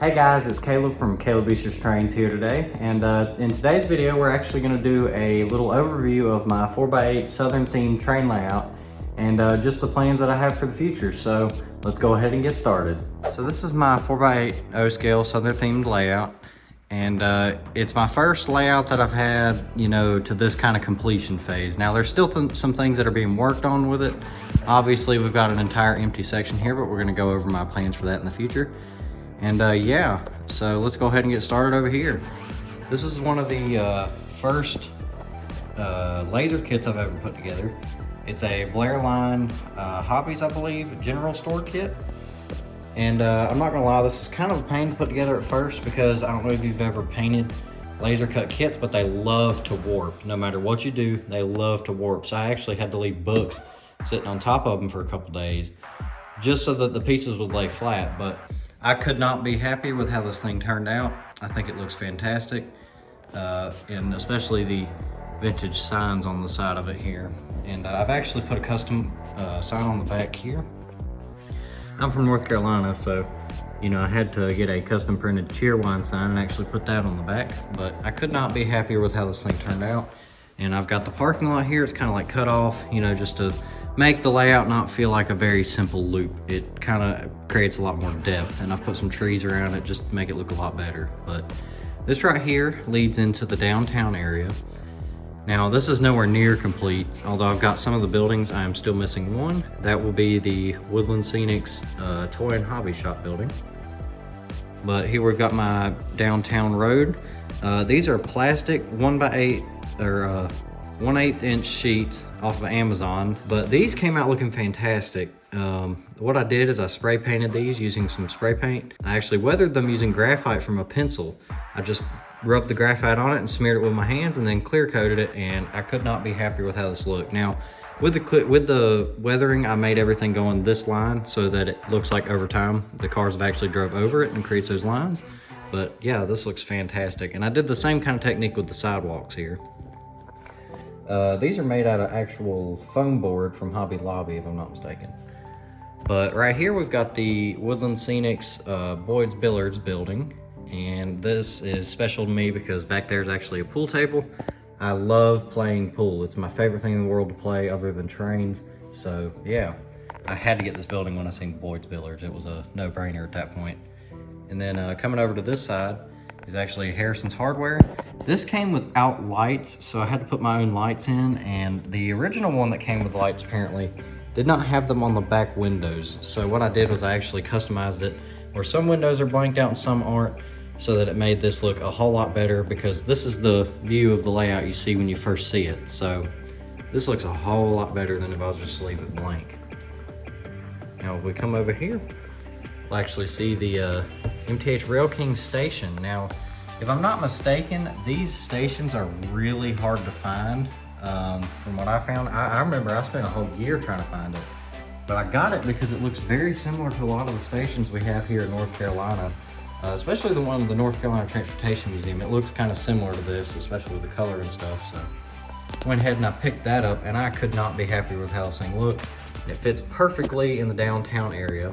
Hey guys, it's Caleb from Caleb Boosters Trains here today, and in today's video we're actually going to do a little overview of my 4x8 Southern themed train layout and just the plans that I have for the future. So let's go ahead and get started. So this is my 4x8 O-scale Southern themed layout, and it's my first layout that I've had, you know, to this kind of completion phase. Now there's still some things that are being worked on with it. Obviously we've got an entire empty section here, but we're going to go over my plans for that in the future. And yeah, so let's go ahead and get started over here. This is one of the first laser kits I've ever put together. It's a Blair Line Hobbies, I believe, general store kit. And I'm not gonna lie, this is kind of a pain to put together at first because I don't know if you've ever painted laser cut kits, but they love to warp. No matter what you do, they love to warp. So I actually had to leave books sitting on top of them for a couple days just so that the pieces would lay flat. But I could not be happy with how this thing turned out. I think it looks fantastic, and especially the vintage signs on the side of it here. And I've actually put a custom sign on the back here. I'm from North Carolina, so you know I had to get a custom printed Cheerwine sign and actually put that on the back. But I could not be happier with how this thing turned out. And I've got the parking lot here. It's kind of like cut off, you know, just to make the layout not feel like a very simple loop. It kind of creates a lot more depth, and I've put some trees around it just to make it look a lot better. But this right here leads into the downtown area. Now this is nowhere near complete, although I've got some of the buildings. I am still missing one. That will be the Woodland Scenics Toy and Hobby Shop building. But here we've got my downtown road. These are plastic 1x8 or 1/8 inch sheets off of Amazon, but these came out looking fantastic. What I did is I spray painted these using some spray paint. I actually weathered them using graphite from a pencil. I just rubbed the graphite on it and smeared it with my hands and then clear coated it, and I could not be happier with how this looked. Now with the weathering, I made everything go on this line so that it looks like over time the cars have actually drove over it and creates those lines. But yeah, this looks fantastic. And I did the same kind of technique with the sidewalks here. These are made out of actual foam board from Hobby Lobby, if I'm not mistaken. But right here we've got the Woodland Scenics Boyd's Billiards building, and this is special to me because back there is actually a pool table. I love playing pool. It's my favorite thing in the world to play other than trains. So yeah, I had to get this building when I seen Boyd's Billiards. It was a no-brainer at that point. And then coming over to this side is actually Harrison's Hardware. This came without lights, so I had to put my own lights in, and the original one that came with lights apparently did not have them on the back windows. So what I did was I actually customized it where some windows are blanked out and some aren't, so that it made this look a whole lot better, because this is the view of the layout you see when you first see it. So this looks a whole lot better than if I was just to leave it blank. Now if we come over here, we'll actually see the MTH Rail King station. Now, if I'm not mistaken, these stations are really hard to find. From what I found, I remember I spent a whole year trying to find it, but I got it because it looks very similar to a lot of the stations we have here in North Carolina, especially the one in the North Carolina Transportation Museum. It looks kind of similar to this, especially with the color and stuff. So I went ahead and I picked that up, and I could not be happier with how this thing looks. It fits perfectly in the downtown area.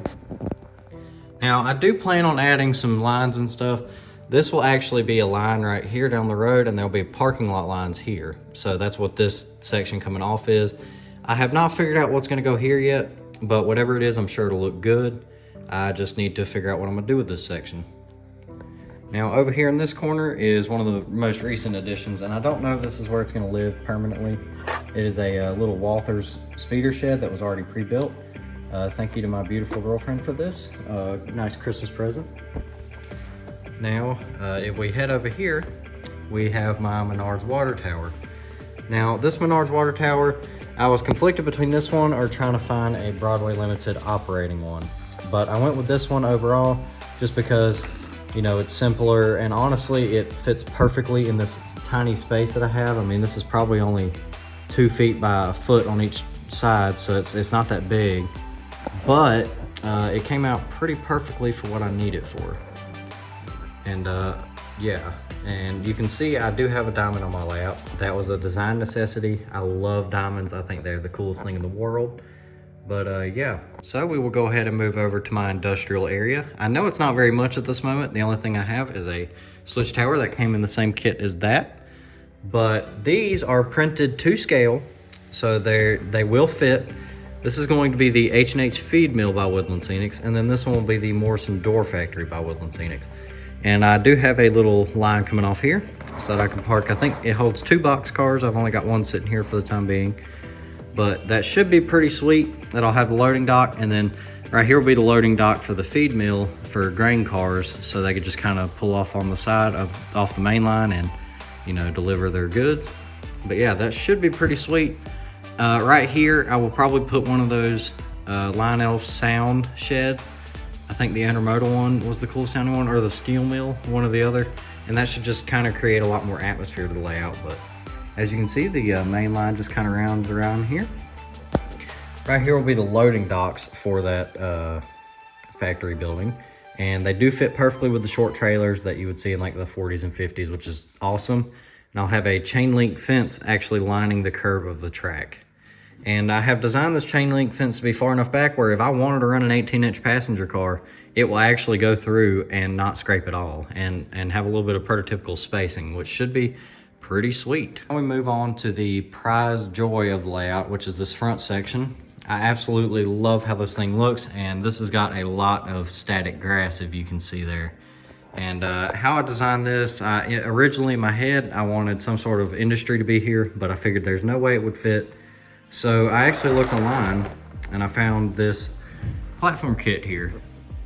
Now, I do plan on adding some lines and stuff. This will actually be a line right here down the road, and there'll be parking lot lines here. So that's what this section coming off is. I have not figured out what's gonna go here yet, but whatever it is, I'm sure it'll look good. I just need to figure out what I'm gonna do with this section. Now, over here in this corner is one of the most recent additions, and I don't know if this is where it's gonna live permanently. It is a little Walthers speeder shed that was already pre-built. Thank you to my beautiful girlfriend for this. Nice Christmas present. Now, if we head over here, we have my Menards water tower. Now, this Menards water tower, I was conflicted between this one or trying to find a Broadway Limited operating one. But I went with this one overall just because, you know, it's simpler, and honestly, it fits perfectly in this tiny space that I have. I mean, this is probably only 2 feet by a foot on each side, so it's not that big. But it came out pretty perfectly for what I need it for. And yeah, and you can see I do have a diamond on my layout. That was a design necessity. I love diamonds. I think they're the coolest thing in the world. But yeah, so we will go ahead and move over to my industrial area. I know it's not very much at this moment. The only thing I have is a switch tower that came in the same kit as that. But these are printed to scale, so they will fit. This is going to be the H&H Feed Mill by Woodland Scenics, and then this one will be the Morrison Door Factory by Woodland Scenics. And I do have a little line coming off here so that I can park. I think it holds 2 box cars. I've only got one sitting here for the time being. But that should be pretty sweet. That I'll have the loading dock, and then right here will be the loading dock for the feed mill for grain cars, so they could just kind of pull off on the side off the main line and, you know, deliver their goods. But yeah, that should be pretty sweet. Right here, I will probably put one of those Line Elf sound sheds. I think the intermodal one was the cool sounding one, or the steel mill, one or the other. And that should just kind of create a lot more atmosphere to the layout. But as you can see, the main line just kind of rounds around here. Right here will be the loading docks for that factory building. And they do fit perfectly with the short trailers that you would see in like the 40s and 50s, which is awesome. And I'll have a chain link fence actually lining the curve of the track. And I have designed this chain link fence to be far enough back where if I wanted to run an 18-inch passenger car, it will actually go through and not scrape at all, and have a little bit of prototypical spacing, which should be pretty sweet. Now we move on to the prized joy of the layout, which is this front section. I absolutely love how this thing looks, and this has got a lot of static grass, if you can see there. And how I designed this, originally in my head, I wanted some sort of industry to be here, but I figured there's no way it would fit. So I actually looked online and I found this platform kit here,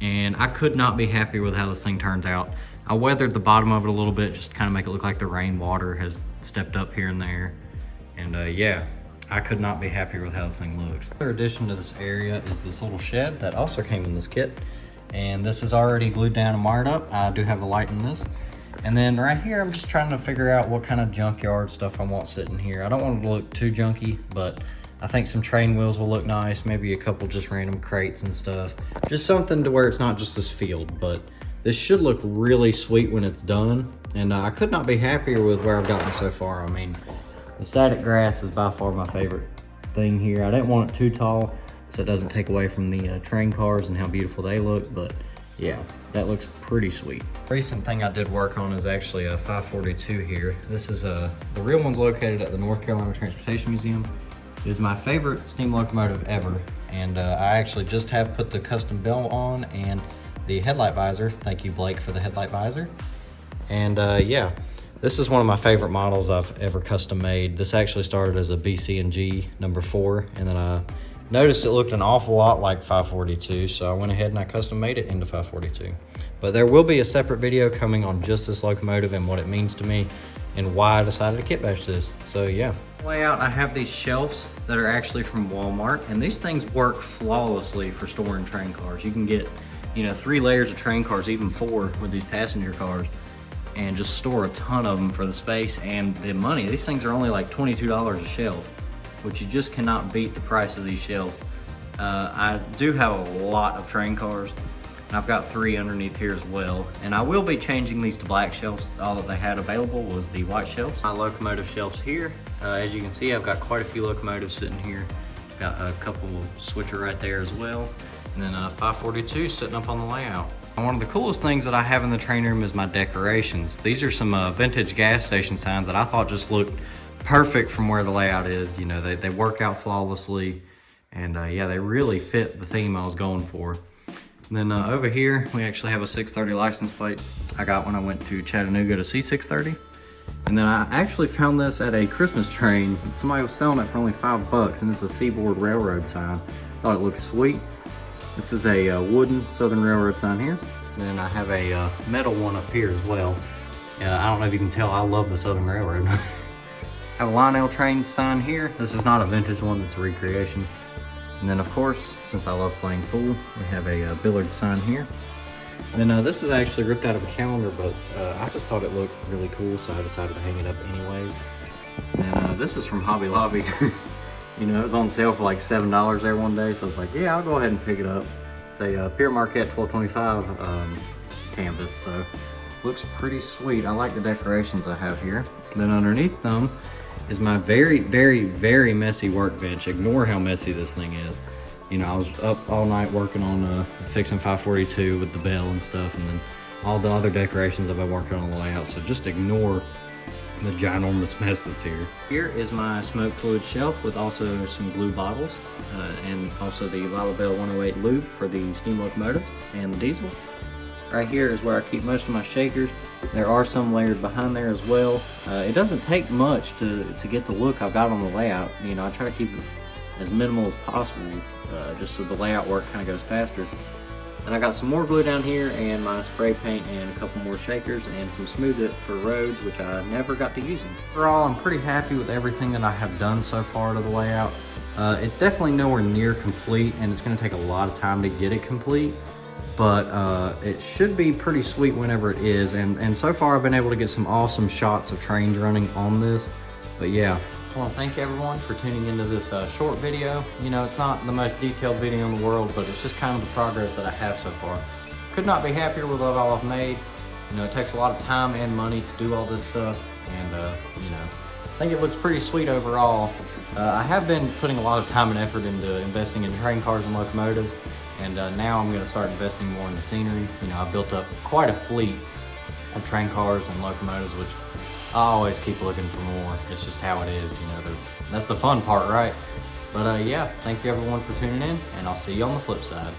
and I could not be happier with how this thing turns out. I weathered the bottom of it a little bit just to kind of make it look like the rainwater has stepped up here and there. And yeah, I could not be happier with how this thing looks. Another addition to this area is this little shed that also came in this kit. And this is already glued down and wired up. I do have the light in this. And then right here, I'm just trying to figure out what kind of junkyard stuff I want sitting here. I don't want it to look too junky, but I think some train wheels will look nice. Maybe a couple just random crates and stuff. Just something to where it's not just this field, but this should look really sweet when it's done. And I could not be happier with where I've gotten so far. I mean, the static grass is by far my favorite thing here. I didn't want it too tall so it doesn't take away from the train cars and how beautiful they look, but yeah, that looks pretty sweet. Recent thing I did work on is actually a 542 here. This is the real one's located at the North Carolina Transportation Museum. It is my favorite steam locomotive ever, and I actually just have put the custom bell on and the headlight visor. Thank you, Blake, for the headlight visor. And yeah, this is one of my favorite models I've ever custom made. This actually started as a BC&G number 4, and then I noticed it looked an awful lot like 542, so I went ahead and I custom made it into 542. But there will be a separate video coming on just this locomotive and what it means to me and why I decided to kit bash this. So yeah. Layout, I have these shelves that are actually from Walmart, and these things work flawlessly for storing train cars. You can get, you know, 3 layers of train cars, even 4 with these passenger cars, and just store a ton of them for the space and the money. These things are only like $22 a shelf, which you just cannot beat the price of these shelves. I do have a lot of train cars, and I've got 3 underneath here as well. And I will be changing these to black shelves. All that they had available was the white shelves. My locomotive shelves here, as you can see, I've got quite a few locomotives sitting here. Got a couple switcher right there as well. And then 542 sitting up on the layout. And one of the coolest things that I have in the train room is my decorations. These are some vintage gas station signs that I thought just looked perfect from where the layout is. You know, they work out flawlessly, and yeah, they really fit the theme I was going for. And then over here, we actually have a 630 license plate I got when I went to Chattanooga to see 630. And then I actually found this at a Christmas train. Somebody was selling it for only $5, and it's a Seaboard Railroad sign. Thought it looked sweet. This is a wooden Southern Railroad sign here. And then I have a metal one up here as well. I don't know if you can tell, I love the Southern Railroad. Have a Lionel Trains sign here. This is not a vintage one, it's a recreation. And then of course, since I love playing pool, we have a Billard sign here. And then this is actually ripped out of a calendar, but I just thought it looked really cool, so I decided to hang it up anyways. And this is from Hobby Lobby. You know, it was on sale for like $7 there one day, so I was like, yeah, I'll go ahead and pick it up. It's a Pierre Marquette 1225 canvas, so looks pretty sweet. I like the decorations I have here. And then underneath them is my very, very, very messy workbench. Ignore how messy this thing is. You know, I was up all night working on fixing 542 with the bell and stuff, and then all the other decorations I've been working on the layout, so just ignore the ginormous mess that's here. Here is my smoke fluid shelf with also some blue bottles and also the Lila Bell 108 loop for the steam locomotives and the diesel. Right here is where I keep most of my shakers. There are some layered behind there as well. It doesn't take much to get the look I've got on the layout. You know, I try to keep it as minimal as possible just so the layout work kind of goes faster. And I got some more glue down here and my spray paint and a couple more shakers and some Smooth It for roads, which I never got to using. Overall, I'm pretty happy with everything that I have done so far to the layout. It's definitely nowhere near complete, and it's going to take a lot of time to get it complete, but it should be pretty sweet whenever it is. And so far I've been able to get some awesome shots of trains running on this. But yeah, I want to thank everyone for tuning into this short video. You know, it's not the most detailed video in the world, but it's just kind of the progress that I have so far. Could not be happier with what all I've made. You know, it takes a lot of time and money to do all this stuff, and you know, I think it looks pretty sweet overall. I have been putting a lot of time and effort into investing in train cars and locomotives, and now I'm going to start investing more in the scenery. You know, I built up quite a fleet of train cars and locomotives, which I always keep looking for more. It's just how it is, you know, that's the fun part, right? But yeah, thank you everyone for tuning in, and I'll see you on the flip side.